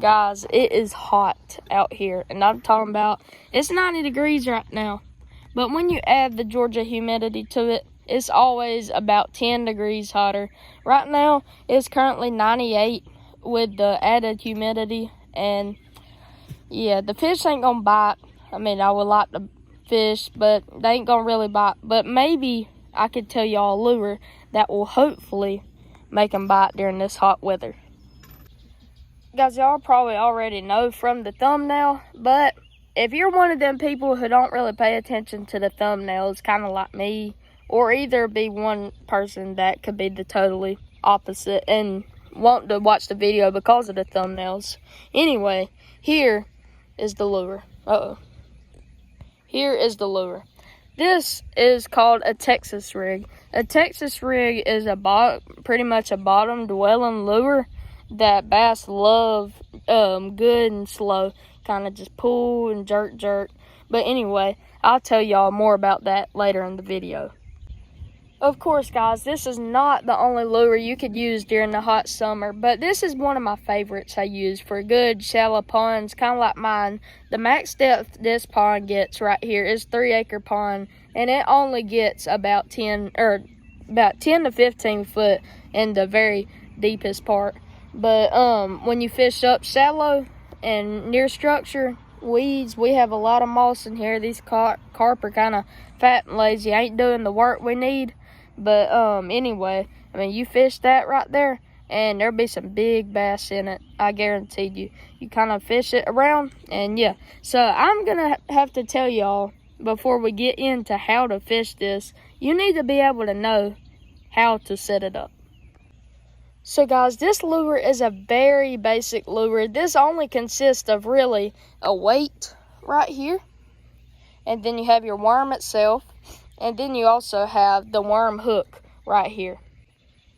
Guys, it is hot out here, and I'm talking about it's 90 degrees right now. But when you add the Georgia humidity to it, it's always about 10 degrees hotter. Right now, it's currently 98 with the added humidity, and yeah, the fish ain't gonna bite. I mean, I would like to fish, but they ain't gonna really bite. But maybe I could tell y'all a lure that will hopefully make them bite during this hot weather. Guys, y'all probably already know from the thumbnail, but if you're one of them people who don't really pay attention to the thumbnails, kind of like me, or either be one person that could be the totally opposite and want to watch the video because of the thumbnails. Anyway, here is the lure. Here is the lure. This is called a Texas rig. A Texas rig is pretty much a bottom dwelling lure that bass love, good and slow, kind of just pull and jerk. But anyway, I'll tell y'all more about that later in the video. Of course, guys, this is not the only lure you could use during the hot summer, but this is one of my favorites I use for good shallow ponds, kind of like mine. The max depth this pond gets right here is 3-acre pond, and it only gets about 10 to 15 foot in the very deepest part. But when you fish up shallow and near structure, weeds, we have a lot of moss in here. These carp are kind of fat and lazy, ain't doing the work we need. But anyway, I mean, you fish that right there, and there'll be some big bass in it. I guarantee you. You kind of fish it around, and yeah. So I'm gonna have to tell y'all before we get into how to fish this, you need to be able to know how to set it up. So guys, this lure is a very basic lure. This only consists of really a weight right here, and then you have your worm itself, and then you also have the worm hook right here.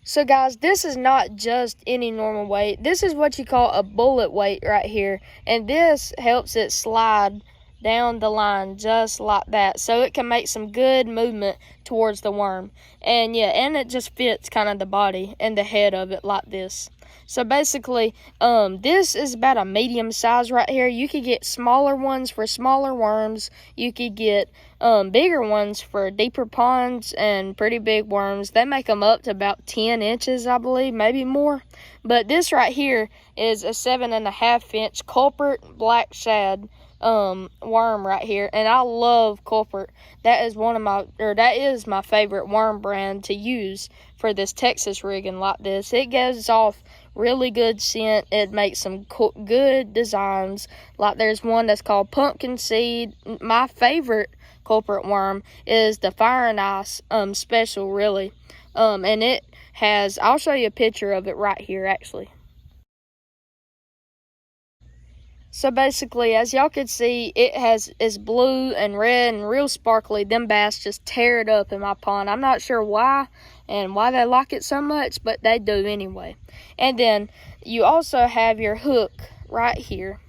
So guys, this is not just any normal weight. This is what you call a bullet weight right here, and this helps it slide down the line just like that, so it can make some good movement towards the worm. And yeah, and it just fits kind of the body and the head of it like this. So basically, this is about a medium size right here. You could get smaller ones for smaller worms. You could get bigger ones for deeper ponds and pretty big worms. They make them up to about 10 inches, I believe, maybe more. But this right here is a 7.5-inch culprit black shad worm right here, and I love culprit. That is my favorite worm brand to use for this Texas rigging like this. It gives off really good scent. It makes some good designs. Like there's one that's called pumpkin seed. My favorite culprit worm is the fire and ice special, really. And it has, I'll show you a picture of it right here actually. So basically, as y'all can see, it's blue and red and real sparkly. Them bass just tear it up in my pond. I'm not sure why and why they like it so much, but they do anyway. And then you also have your hook right here.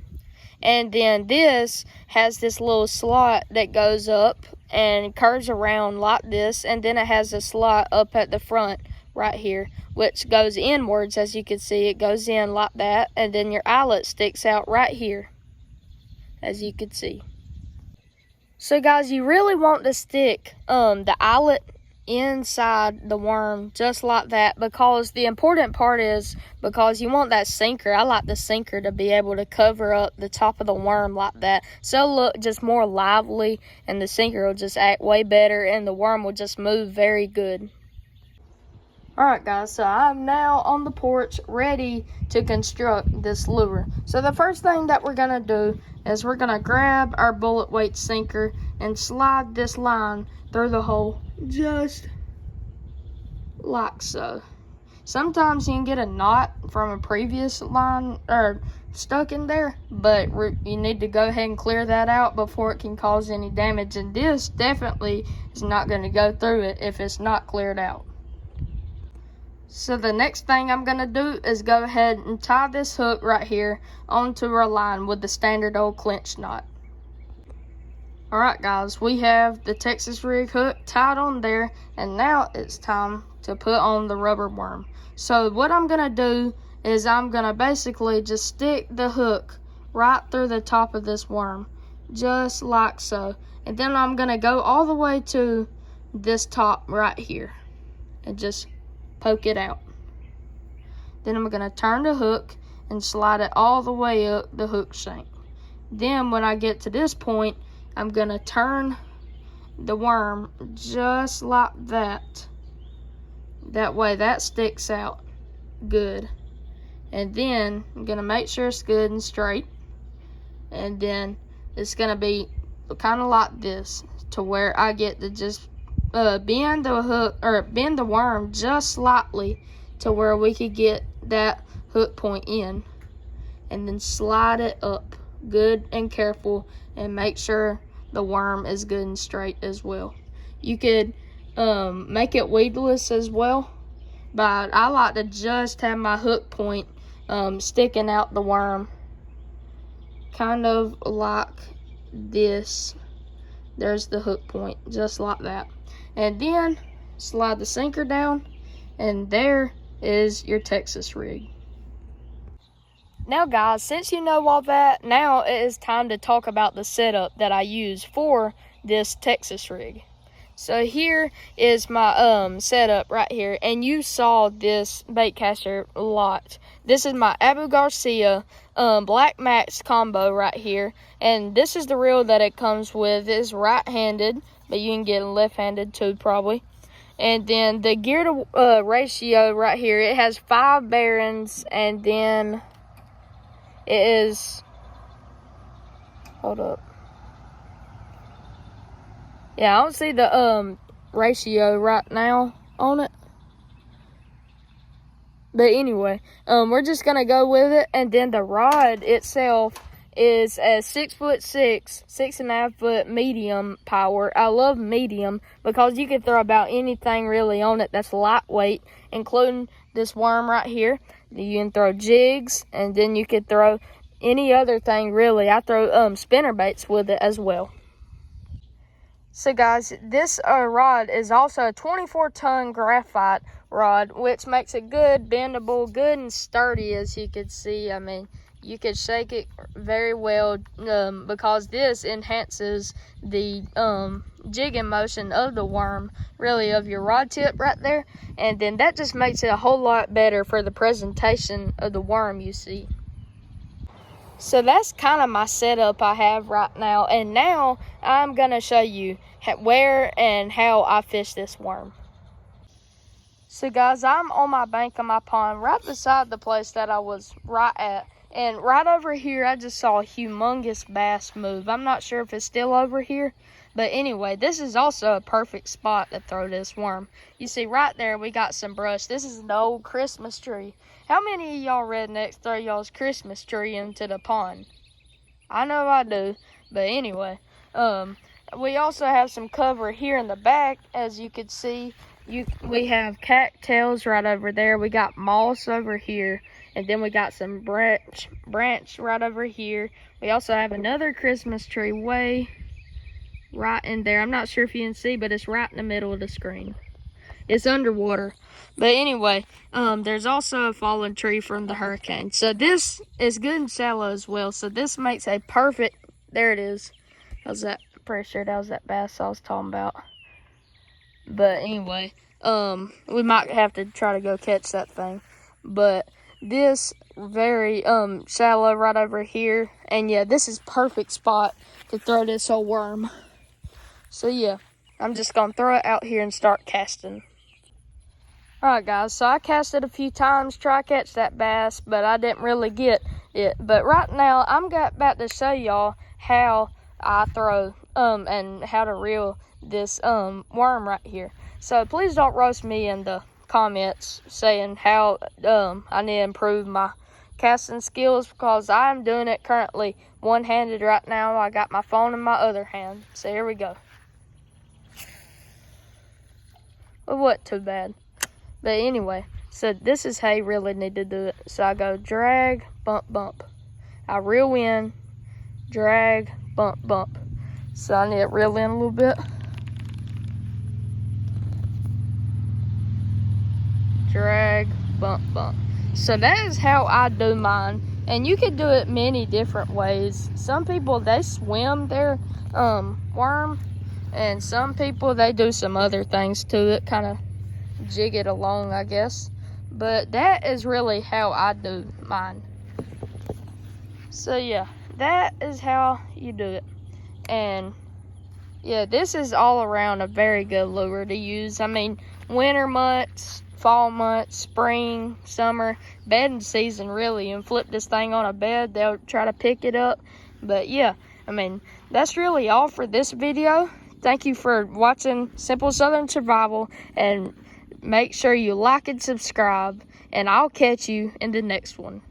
And then this has this little slot that goes up and curves around like this. And then it has a slot up at the front right here, which goes inwards. As you can see, it goes in like that, and then your eyelet sticks out right here, as you can see. So guys, you really want to stick the eyelet inside the worm just like that, because the important part is because you want that sinker. I like the sinker to be able to cover up the top of the worm like that, so it'll look just more lively, and the sinker will just act way better, and the worm will just move very good. Alright guys, so I'm now on the porch ready to construct this lure. So the first thing that we're going to do is we're going to grab our bullet weight sinker and slide this line through the hole just like so. Sometimes you can get a knot from a previous line or stuck in there, but you need to go ahead and clear that out before it can cause any damage, and this definitely is not going to go through it if it's not cleared out. So the next thing I'm going to do is go ahead and tie this hook right here onto our line with the standard old clinch knot. Alright guys, we have the Texas rig hook tied on there, and now it's time to put on the rubber worm. So what I'm going to do is I'm gonna basically just stick the hook right through the top of this worm, just like so. And then I'm gonna go all the way to this top right here and just poke it out. Then I'm gonna turn the hook and slide it all the way up the hook shank. Then when I get to this point, I'm gonna turn the worm just like that. That way that sticks out good. And then I'm gonna make sure it's good and straight. And then it's gonna be kind of like this, to where I get to just bend the hook, or bend the worm just slightly to where we could get that hook point in, and then slide it up good and careful and make sure the worm is good and straight as well. You could make it weedless as well, but I like to just have my hook point sticking out the worm, kind of like this. There's the hook point, just like that. And then slide the sinker down, and there is your Texas rig. Now guys, since you know all that, now it is time to talk about the setup that I use for this Texas rig. So here is my setup right here, and you saw this bait caster a lot. This is my Abu Garcia Black Max combo right here, and this is the reel that it comes with. It's right-handed, but you can get left-handed too probably. And then the gear to ratio right here, it has 5 bearings, and then it is, hold up. Yeah, I don't see the ratio right now on it. But anyway, we're just gonna go with it. And then the rod itself is a 6'6", 6.5 foot medium power. I love medium because you can throw about anything really on it that's lightweight, including this worm right here. You can throw jigs, and then you could throw any other thing really. I throw spinner baits with it as well. So guys, this rod is also a 24-ton graphite rod, which makes it good, bendable, good and sturdy, as you can see. I mean, you could shake it very well because this enhances the jigging motion of the worm, really, of your rod tip right there. And then that just makes it a whole lot better for the presentation of the worm you see. So that's kind of my setup I have right now, and now I'm gonna show you where and how I fish this worm. So guys, I'm on my bank of my pond right beside the place that I was right at, and right over here I just saw a humongous bass move. I'm not sure if it's still over here, but anyway, this is also a perfect spot to throw this worm. You see right there we got some brush. This is an old Christmas tree. How many of y'all rednecks throw y'all's Christmas tree into the pond? I know I do, but anyway, we also have some cover here in the back. As you can see, we have cattails right over there. We got moss over here, and then we got some branch right over here. We also have another Christmas tree way right in there. I'm not sure if you can see, but it's right in the middle of the screen. It's underwater. But anyway, there's also a fallen tree from the hurricane. So this is good and shallow as well. So this makes a perfect, there it is. How's that? Pretty sure that was that bass I was talking about. But anyway, we might have to try to go catch that thing. But this very shallow right over here. And yeah, this is perfect spot to throw this whole worm. So yeah, I'm just gonna throw it out here and start casting. Alright guys, so I casted a few times, try to catch that bass, but I didn't really get it. But right now, I'm about to show y'all how I throw and how to reel this worm right here. So please don't roast me in the comments saying how I need to improve my casting skills, because I'm doing it currently one-handed right now. I got my phone in my other hand. So here we go. It wasn't too bad. But anyway, so this is how you really need to do it. So I go drag, bump, bump. I reel in, drag, bump, bump. So I need to reel in a little bit. Drag, bump, bump. So that is how I do mine. And you can do it many different ways. Some people, they swim their worm. And some people, they do some other things to it, kind of jig it along, I guess. But that is really how I do mine. So yeah, that is how you do it. And yeah, this is all around a very good lure to use. I mean, winter months, fall months, spring, summer, bedding season really, and flip this thing on a bed, they'll try to pick it up. But yeah, I mean, that's really all for this video. Thank you for watching Simple Southern Survival, and make sure you like and subscribe, and I'll catch you in the next one.